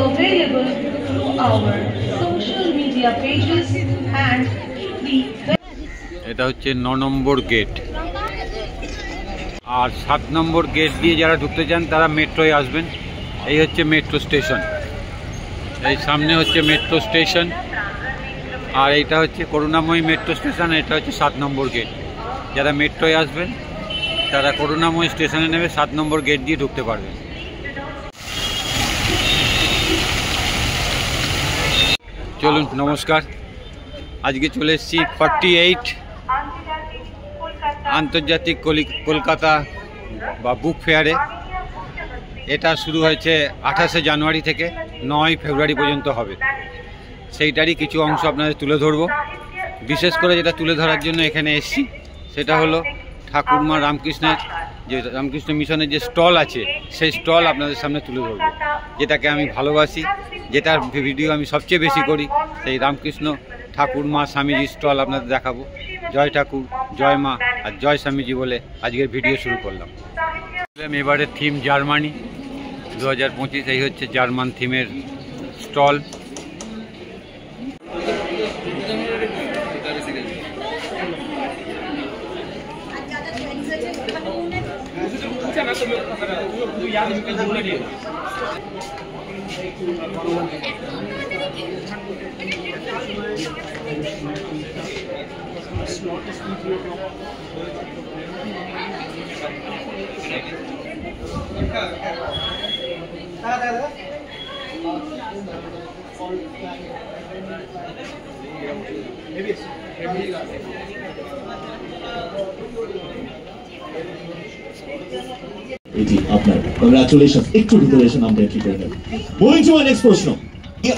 available through our social media pages and the এটা হচ্ছে 9 নম্বর gate, আর 7 নম্বর gate দিয়ে যারা ঢুকতে চান তারা মেট্রোয় আসবেন। এই হচ্ছে মেট্রো স্টেশন, এই সামনে হচ্ছে মেট্রো স্টেশন, আর এইটা হচ্ছে করুণাময়ী মেট্রো স্টেশন। এটা হচ্ছে 7 নম্বর গেট। যারা মেট্রোয় আসবেন তারা করুণাময়ী স্টেশনে নেমে 7 নম্বর গেট দিয়ে ঢুকতে পারবেন। চলুন, নমস্কার। আজকে চলে এসেছি 48 আন্তর্জাতিক কলকাতা বা বুক ফেয়ারে। এটা শুরু হয়েছে 28শে জানুয়ারি থেকে 9 ফেব্রুয়ারি পর্যন্ত হবে। সেইটারই কিছু অংশ আপনাদের তুলে ধরবো। বিশেষ করে যেটা তুলে ধরার জন্য এখানে এসেছি সেটা হলো ঠাকুরমা রামকৃষ্ণের যে রামকৃষ্ণ মিশনের যে স্টল আছে, সেই স্টল আপনাদের সামনে তুলে ধরবো, যেটাকে আমি ভালোবাসি, যেটার ভিডিও আমি সবচেয়ে বেশি করি। সেই রামকৃষ্ণ ঠাকুরমা স্বামীজি স্টল আপনাদের দেখাবো। জয় ঠাকুর, জয় মা আর জয় স্বামীজি বলে আজকের ভিডিও শুরু করলাম। এবারে থিম জার্মানি 2025। এই হচ্ছে জার্মান থিমের স্টল।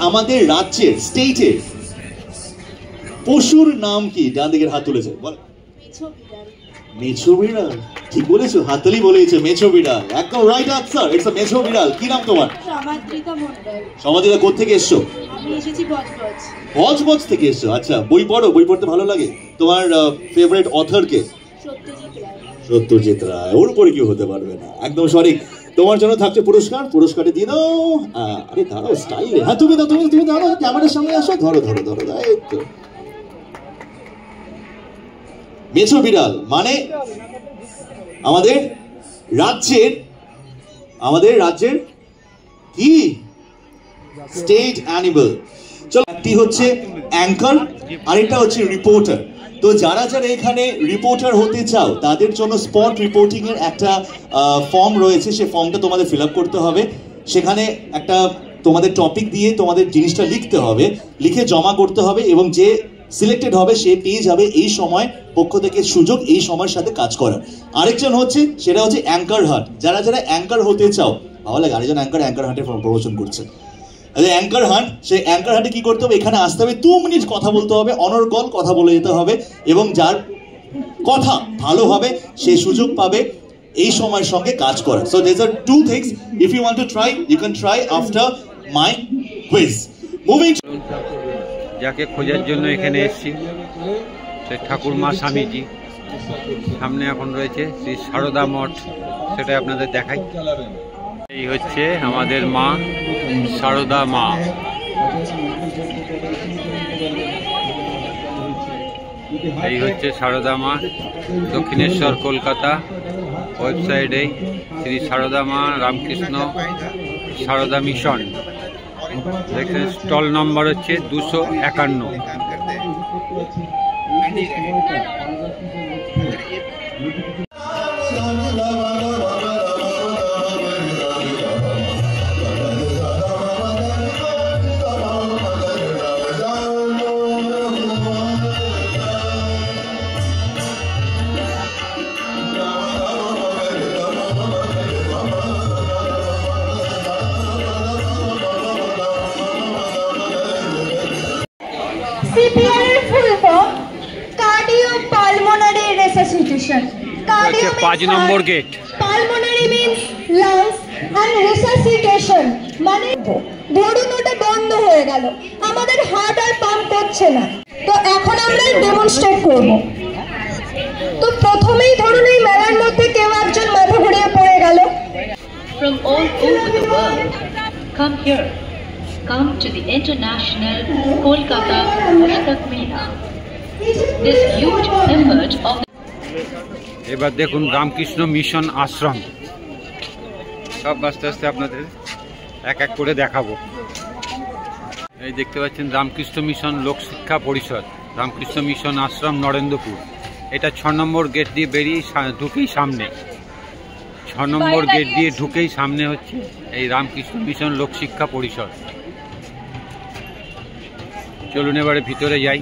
আমাদের রাজ্যের স্টেটের পশুর নাম কি? ডান দিকের হাত তুলেছে, বল। মেছো বিড়াল। ঠিক বলেছো, হাততালি বলেছে, মেছো বিড়াল। একদম রাইট আনসার, ইটস আ মেছো বিড়াল। কি নাম তোমার? সমাদ্রিতা মণ্ডল। সমাদ্রিতা কোথা থেকে এসছো? আমি এসেছি বজবজ। বজবজ থেকে এসছো, আচ্ছা। বই পড়ো? বই পড়তে ভালো লাগে? তোমার ফেভারিট অথর কে? সত্যজিৎ রায়। সত্যজিৎ রায়। ওর উপরে কেউ হতে পারবে না, একদম সঠিক। তোমার জন্য থাকছে পুরস্কার, পুরস্কারটা দিয়ে দাও। আরে দাঁড়াও, স্টাইলে। হ্যাঁ, তুমি দাও, তুমি দাও, ক্যামেরার সামনে আসো। ধরো ধরো ধরো, এই তো। মেছো বিড়াল মানে আমাদের রাজ্যের কি স্টেট অ্যানিমাল। চলো, একটি হচ্ছে অ্যাঙ্কার, আরেকটা হচ্ছে রিপোর্টার। তো যারা যারা এখানে রিপোর্টার হতে চাও তাদের জন্য স্পট রিপোর্টিং এর একটা ফর্ম রয়েছে। সেই ফর্মটা তোমাদের ফিল আপ করতে হবে। সেখানে একটা তোমাদের টপিক দিয়ে তোমাদের জিনিসটা লিখতে হবে, লিখে জমা করতে হবে, এবং যে সিলেক্টেড হবে সে পেয়ে যাবে এই সময় পক্ষ থেকে সুযোগ এই সময়ের সাথে কাজ করার। আরেকজন হচ্ছে, সেটা হচ্ছে অ্যাঙ্কার হাট। যারা যারা অ্যাঙ্কার হতে চাও, ভালো লাগে, আরেকজন অ্যাঙ্কার হাটে প্রমোশন করছে। অ্যাঙ্কার হাট, সেই অ্যাঙ্কার হাটে কি করতে হবে? এখানে আসতে হবে, 2 মিনিট কথা বলতে হবে, অনর্গল কথা বলে যেতে হবে, এবং যার কথা ভালো হবে সে সুযোগ পাবে এই সময়ের সঙ্গে কাজ করার। So there are 2 things, if you want to try, you can try after my quiz. Moving. যাকে খোঁজার জন্য এখানে এসেছি সে ঠাকুরমা স্বামীজি। সামনে এখন রয়েছে শ্রী সারদা মঠ, সেটা আপনাদের দেখাই। এই হচ্ছে আমাদের মা সারদা মা। এই হচ্ছে সারদা মা, দক্ষিণেশ্বর, কলকাতা। ওয়েবসাইটে শ্রী সারদা মা রামকৃষ্ণ সারদা মিশন। দেখছেন, স্টল নম্বর হচ্ছে 251। CPR এর full form cardiopulmonary resuscitation. 5 number gate. Pulmonary means lungs and resuscitation মানে ধরুন ওটা বন্ধ হয়ে গেল, আমাদের হার্ট আর পাম্প করছে না, তো এখন আমরা ডেমনস্ট্রেট করব। তো প্রথমেই ধরুন এই মেলার মধ্যে কেউ একজন মাথা ঘুরিয়ে পড়ে গেল। from all over the world come here come to the international Kolkata Pustak Mela. This huge effort of এবার দেখুন রামকৃষ্ণ মিশন আশ্রম, সব আস্তে আস্তে আপনাদের এক এক করে দেখাবো। এই দেখতে পাচ্ছেন রামকৃষ্ণ মিশন লোক শিক্ষা পরিষদ, রামকৃষ্ণ মিশন আশ্রম নরেন্দ্রপুর। এটা 6 নম্বর গেট দিয়ে বেরিয়ে ঢুকেই সামনে, 6 নম্বর গেট দিয়ে ঢুকেই সামনে হচ্ছে এই রামকৃষ্ণ মিশন লোক শিক্ষা পরিষদ। চলুন এবারে ভিতরে যাই।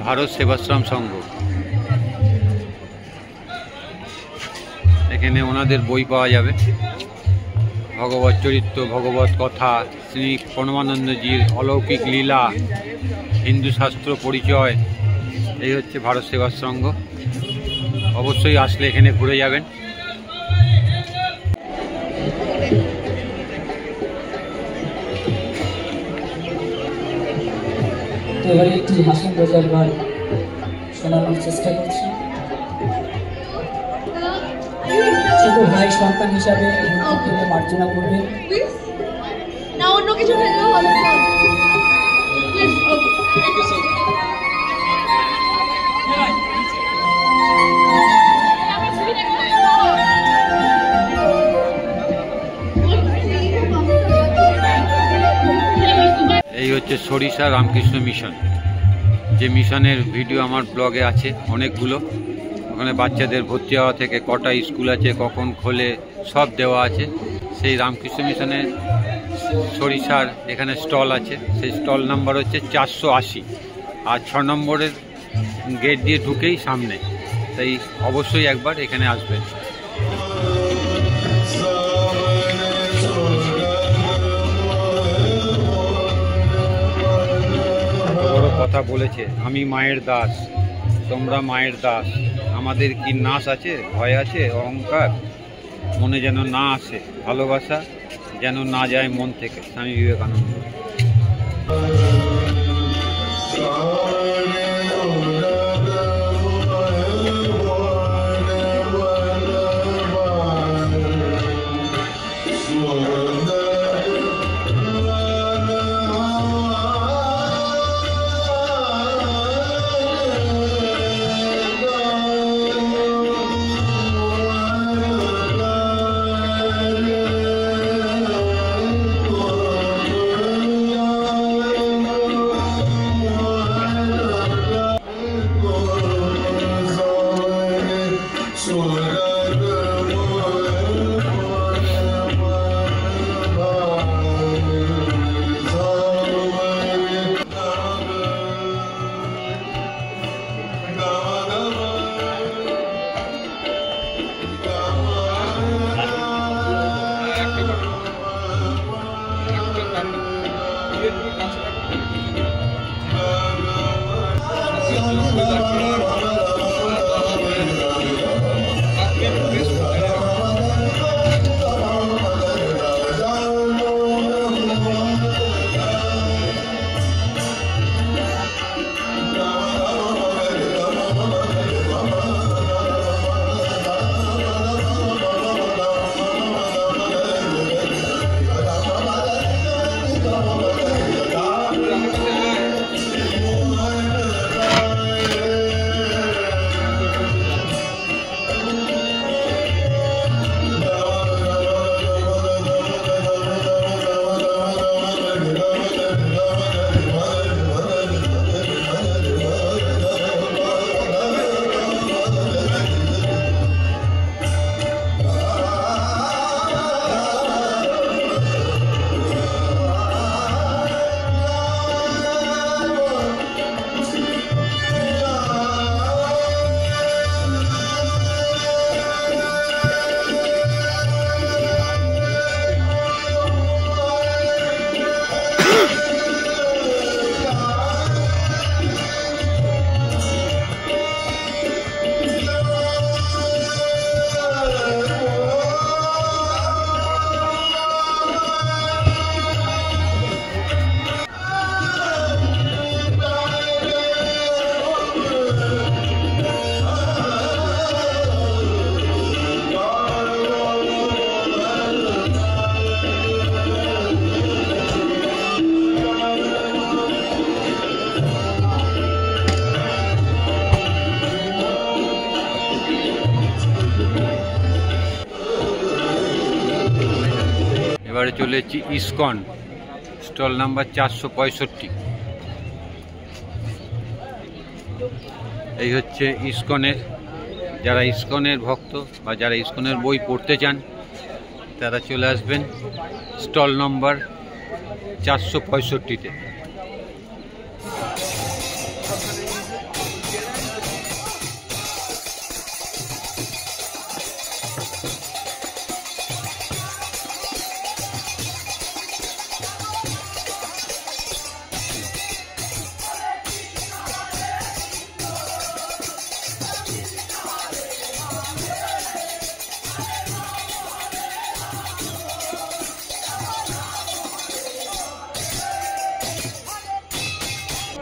ভারত সেবাশ্রম সংঘ, এখানে ওনাদের বই পাওয়া যাবে, ভগবত চরিত্র, ভগবত কথা, শ্রী পরমানন্দজির অলৌকিক লীলা, হিন্দু শাস্ত্র পরিচয়। এই হচ্ছে ভারত সেবাশ্রম সংঘ। অবশ্যই আসলে এখানে ঘুরে যাবেন। এবারে একটি ভাষণ 2000 শোনানোর চেষ্টা করছি। ছোট ভাই সন্তান হিসাবে গুরুত্বপূর্ণ মার্জনা করবেন। না অন্য কিছু হয়ে যাবে ভালো না। এই হচ্ছে সরিষা রামকৃষ্ণ মিশন, যে মিশনের ভিডিও আমার ব্লগে আছে অনেকগুলো। ওখানে বাচ্চাদের ভর্তি হওয়া থেকে কটা স্কুল আছে, কখন খোলে, সব দেওয়া আছে। সেই রামকৃষ্ণ মিশনের সরিষার এখানে স্টল আছে, সেই স্টল নাম্বার হচ্ছে 480, আর 6 নম্বরের গেট দিয়ে ঢুকেই সামনে। তাই অবশ্যই একবার এখানে আসবেন। বড় কথা বলেছে, আমি মায়ের দাস, তোমরা মায়ের দাস। আমাদের কি নাশ আছে, ভয় আছে, অহংকার মনে যেন না আসে, ভালোবাসা যেন না যায় মন থেকে। স্বামী বিবেকানন্দ। এবারে চলে এসেছি ইসকন, স্টল নাম্বার 465। এই হচ্ছে ইসকনের, যারা ইসকনের ভক্ত বা যারা ইসকনের বই পড়তে চান তারা চলে আসবেন স্টল নম্বর 465-তে।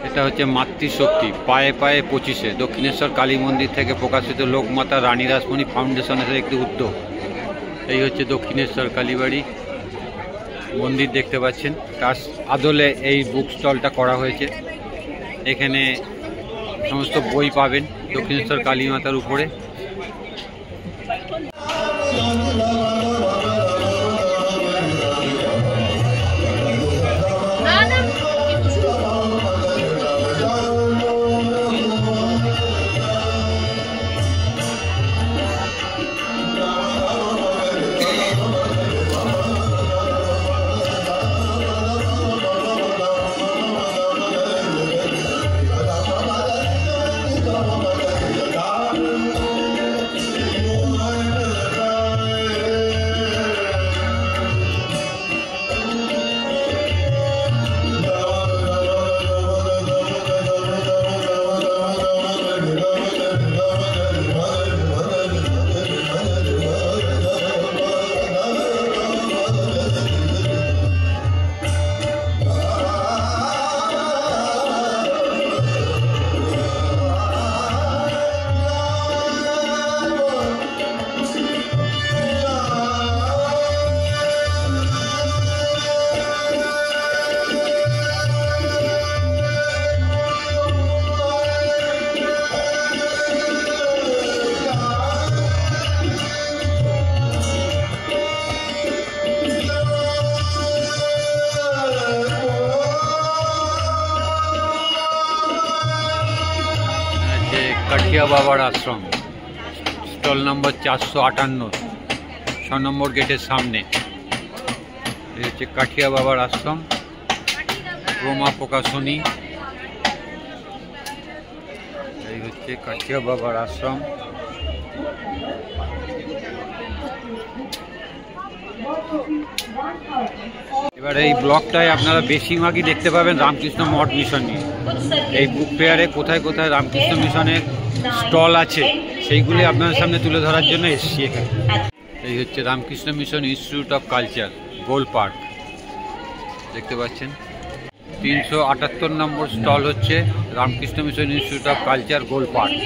এটা হচ্ছে মাতৃশক্তি পায়ে পায়ে 25-এ দক্ষিণেশ্বর কালী মন্দির থেকে প্রকাশিত লোকমাতা রানী রাসমণি ফাউন্ডেশনের একটি উদ্যোগ। এই হচ্ছে দক্ষিণেশ্বর কালীবাড়ি মন্দির দেখতে পাচ্ছেন, তার আদলে এই বুক স্টলটা করা হয়েছে। এখানে সমস্ত বই পাবেন দক্ষিণেশ্বর কালী মাতার উপরে। কাঠিয়া বাবার আশ্রম, স্টল নম্বর 458, 6 নম্বর গেটের সামনে। এই হচ্ছে কাঠিয়া বাবার আশ্রম, রোমা প্রকাশনী। এই হচ্ছে কাঠিয়া বাবার আশ্রম। এবার এই ব্লকটায় আপনারা বেশিরভাগই দেখতে পাবেন রামকৃষ্ণ মঠ মিশন নিয়ে। এই বুক ফেয়ারে কোথায় কোথায় রামকৃষ্ণ মিশনের স্টল আছে সেইগুলি আপনার সামনে তুলে ধরার জন্য এসেছি এখানে। এই হচ্ছে Ramakrishna mission institute of culture, goal park দেখতে পাচ্ছেন। 378 নম্বর স্টল হচ্ছে Ramakrishna mission institute of culture, goal park.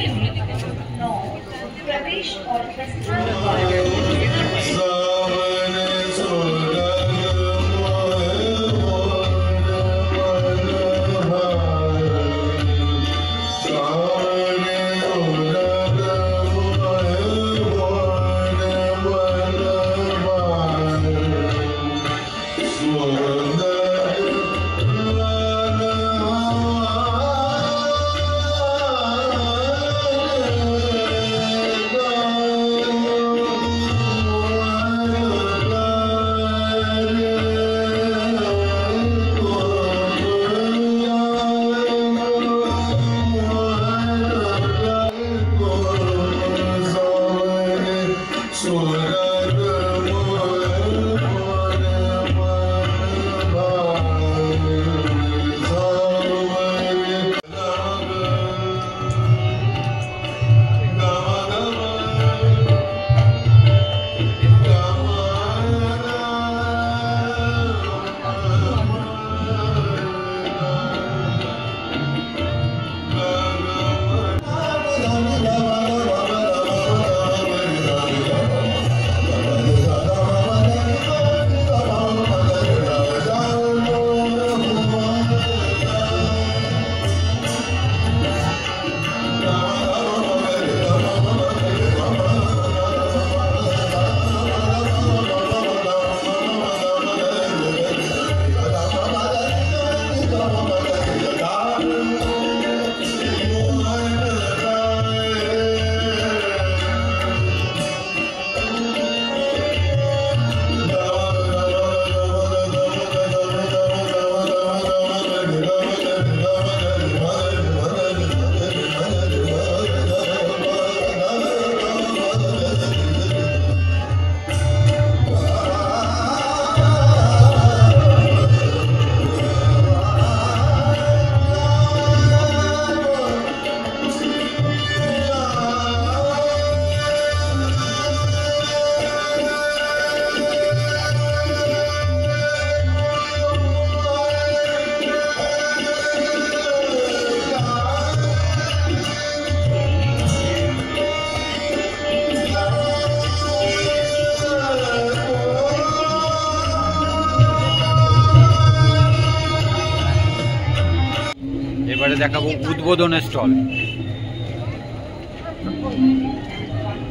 এবারে দেখাবো উদ্বোধনের স্টল।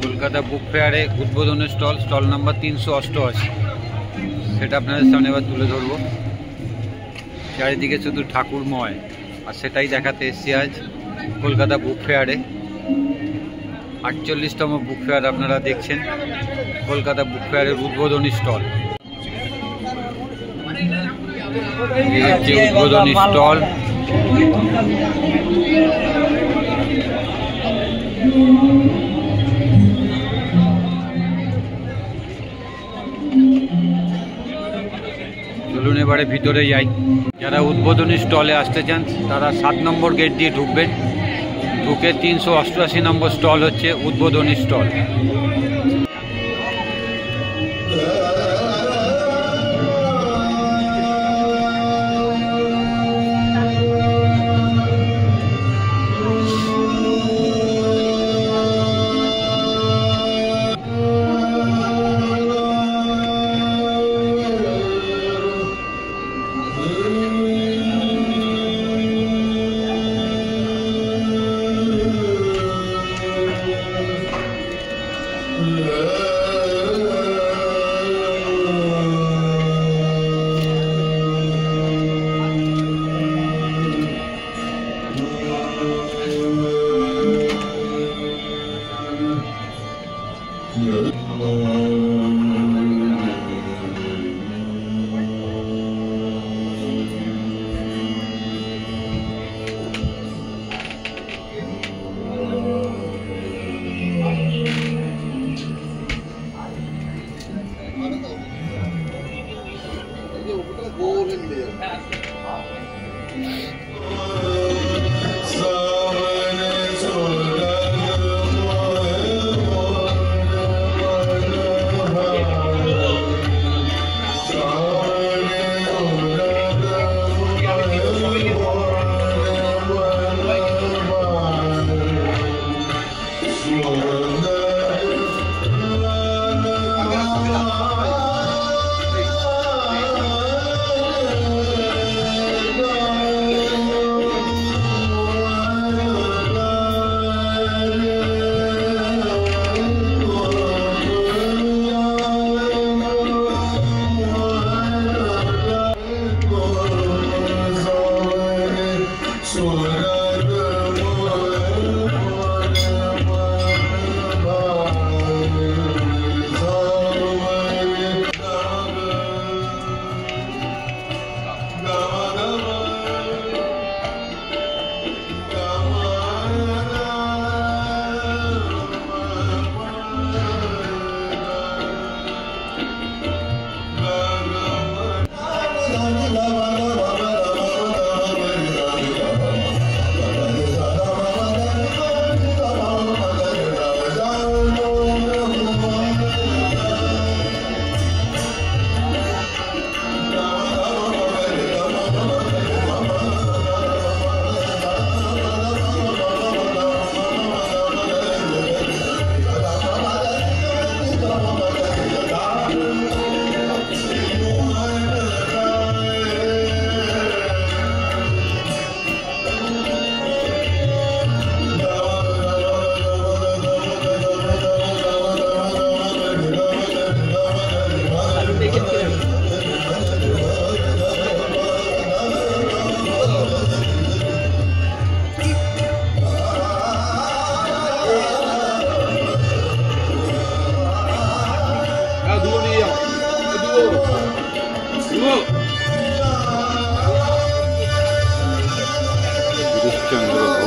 কলকাতা বুক ফেয়ারে উদ্বোধনের স্টল, স্টল নাম্বার 388, সেটা আপনাদের সামনে এবার তুলে ধরবো। চারিদিকে শুধু ঠাকুরময়, আর সেটাই দেখাতে এসছি আজ কলকাতা বুক ফেয়ারে। 48তম বুক ফেয়ার আপনারা দেখছেন, কলকাতা বুক ফেয়ারের উদ্বোধনী স্টল। এই হচ্ছে উদ্বোধনী স্টল। চলুন এবারে ভিতরে যাই। যারা উদ্বোধনী স্টলে আসতে চান তারা 7 নম্বর গেট দিয়ে ঢুকবেন। ঢুকে 388 নম্বর স্টল হচ্ছে উদ্বোধনী স্টল।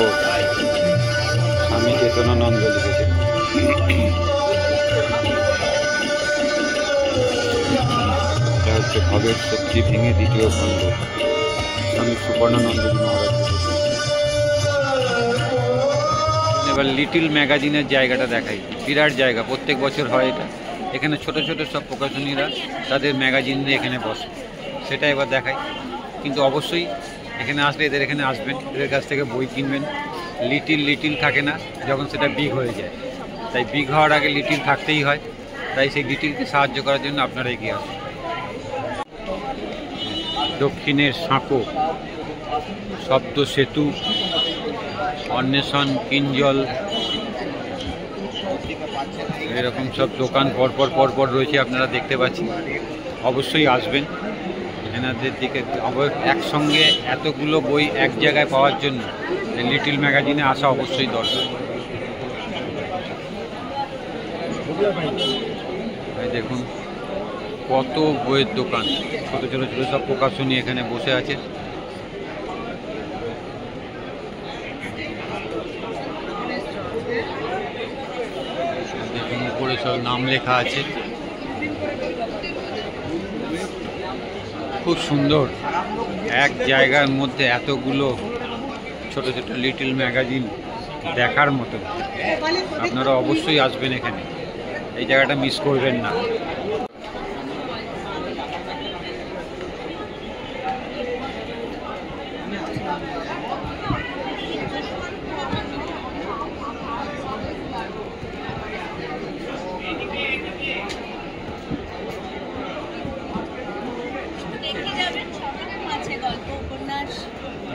সুন্দর, স্বামী চেতনানন্দ লিখেছেন। এটা হচ্ছে ভবের শক্তি ভেঙে দ্বিতীয় খণ্ড, স্বামী সুবর্ণানন্দজি মহারাজ লিখেছেন। এবার লিটিল ম্যাগাজিনের জায়গাটা দেখাই, বিরাট জায়গা, প্রত্যেক বছর হয় এটা। এখানে ছোট ছোট সব প্রকাশনীরা তাদের ম্যাগাজিন নিয়ে এখানে বসে, সেটা এবার দেখাই। কিন্তু অবশ্যই এখানে আসলে এদের এখানে আসবেন, এদের কাছ থেকে বই কিনবেন। লিটিল থাকে না যখন সেটা বিগ হয়ে যায়, তাই বিগ হওয়ার আগে লিটিল থাকতেই হয়, তাই সেই লিটিলকে সাহায্য করার জন্য আপনারা এগিয়ে আসুন। দক্ষিণের সাঁকো, শব্দ সেতু, অন্বেষণ, কিঞ্জল, এরকম সব দোকান পরপর রয়েছে, আপনারা দেখতে পাচ্ছেন। অবশ্যই আসবেন এনাদের দিকে। একসঙ্গে এতগুলো বই এক জায়গায় পাওয়ার জন্য লিটিল ম্যাগাজিনে আসা অবশ্যই দরকার। দেখুন কত বইয়ের দোকান, ছোট ছোট সব প্রকাশনী এখানে বসে আছে। দেখুন উপরে সব নাম লেখা আছে, খুব সুন্দর। এক জায়গার মধ্যে এতগুলো ছোট ছোট লিটিল ম্যাগাজিন দেখার মতো। আপনারা অবশ্যই আসবেন এখানে, এই জায়গাটা মিস করবেন না।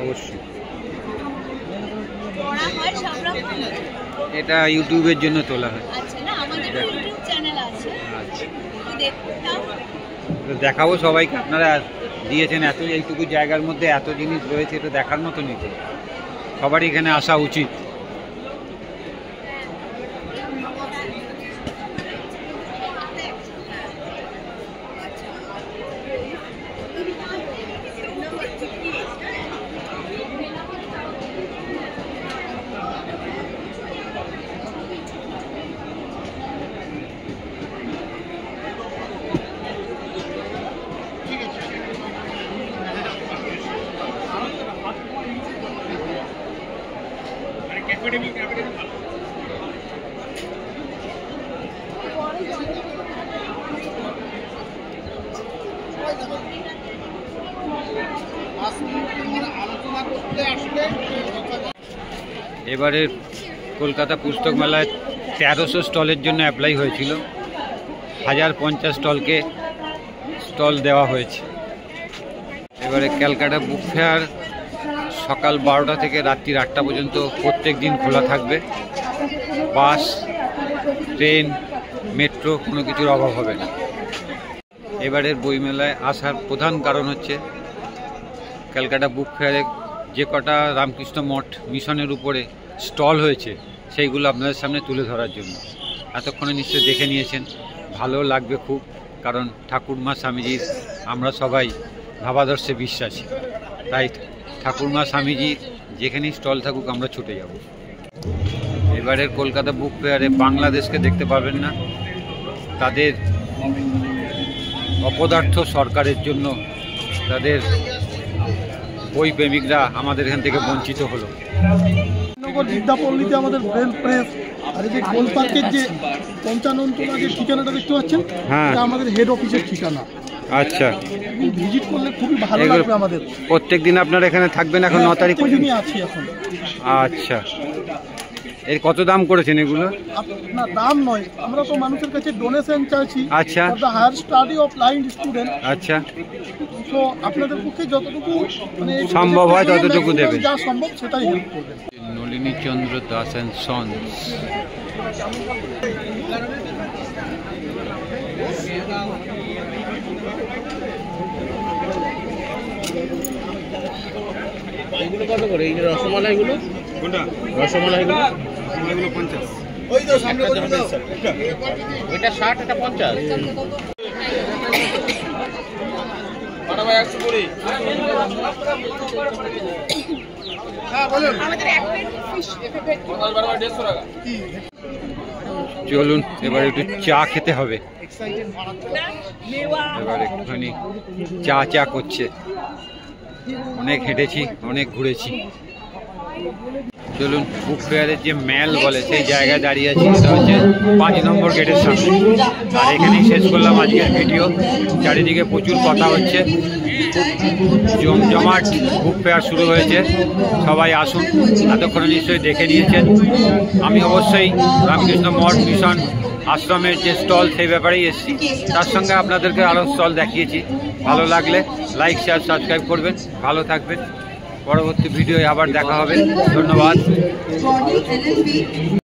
অবশ্যই এটা ইউটিউবের জন্য তোলা হয়। দেখাবো সবাইকে, আপনারা দিয়েছেন এত, এইটুকু জায়গার মধ্যে এত জিনিস রয়েছে, এটা দেখার মতো নিতে সবারই এখানে আসা উচিত। এবারের কলকাতা পুস্তক মেলায় 1300 স্টলের জন্য অ্যাপ্লাই হয়েছিল, 1050 স্টলকে স্টল দেওয়া হয়েছে। এবারে ক্যালকাটা বুক ফেয়ার সকাল 12টা থেকে রাত্রি 8টা পর্যন্ত প্রত্যেক দিন খোলা থাকবে। বাস, ট্রেন, মেট্রো কোনো কিছুর অভাব হবে না। এবারের বইমেলায় আসার প্রধান কারণ হচ্ছে ক্যালকাটা বুক ফেয়ারে যে কটা রামকৃষ্ণ মঠ মিশনের উপরে স্টল হয়েছে সেইগুলো আপনাদের সামনে তুলে ধরার জন্য। এতক্ষণে নিশ্চয়ই দেখে নিয়েছেন, ভালো লাগবে খুব, কারণ ঠাকুরমা স্বামীজির আমরা সবাই ভাবাদর্শে বিশ্বাসী, তাই ঠাকুরমা স্বামীজি যেখানেই স্টল থাকুক আমরা ছুটে যাব। এবারের কলকাতা বুক ফেয়ারে বাংলাদেশকে দেখতে পাবেন না, তাদের অপদার্থ সরকারের জন্য তাদের বই প্রেমিকরা আমাদের এখান থেকে বঞ্চিত হলো। বিদ্যাপল্লীতে আমাদের ব্রেল প্রেস আর এই যে গোল পার্কের যে 55 যে ঠিকানাটা দেখতে পাচ্ছেন, এটা আমাদের হেড অফিসের ঠিকানা। আচ্ছা, ভিজিট করলে খুবই ভালো লাগবে আমাদের। প্রত্যেকদিন আপনারা এখানে থাকবেন? এখন 9 তারিখ পর্যন্ত আছি এখন। আচ্ছা, এর কত দাম করেছেন এগুলো? না, দাম নয়, আমরা তো মানুষের কাছে ডোনেশন চাইছি। আচ্ছা, for the higher study of blind student. আচ্ছা, তো আপনাদের পক্ষে যতটুকু মানে সম্ভব হয় ততটুকু দেবেন, যা সম্ভব সেটাই হেল্প করবেন। Nalini Chandra Das and sons. এগুলো কত করে? এই যে রসমালাইগুলো, কোনটা রসমালাইগুলো? রসমালাইগুলো 50। ওই তো সামনে কত দাও? এটা 60, এটা 50। কত ভাই 120? চলুন এবার একটু চা খেতে হবে। এবার একটুখানি চা করছে। অনেক হেঁটেছি, অনেক ঘুরেছি। চলুন বুক ফেয়ারের যে মেল বলে সেই জায়গায় দাঁড়িয়ে আছি। এটা হচ্ছে 5 নম্বর গেটের সামনে। আর এখানেই শেষ করলাম আজকের ভিডিও। চারিদিকে প্রচুর কথা হচ্ছে, জমজমাট বুক ফেয়ার শুরু হয়েছে। সবাই আসুন, এতক্ষণে নিশ্চয়ই দেখে নিয়েছেন। আমি অবশ্যই রামকৃষ্ণ মঠ মিশন আশ্রমের যে স্টল সেই ব্যাপারেই এসেছি, তার সঙ্গে আপনাদেরকে আরও স্টল দেখিয়েছি। ভালো লাগলে লাইক শেয়ার সাবস্ক্রাইব করবেন। ভালো থাকবেন। পরবর্তী ভিডিও আবার দেখা হবে। ধন্যবাদ।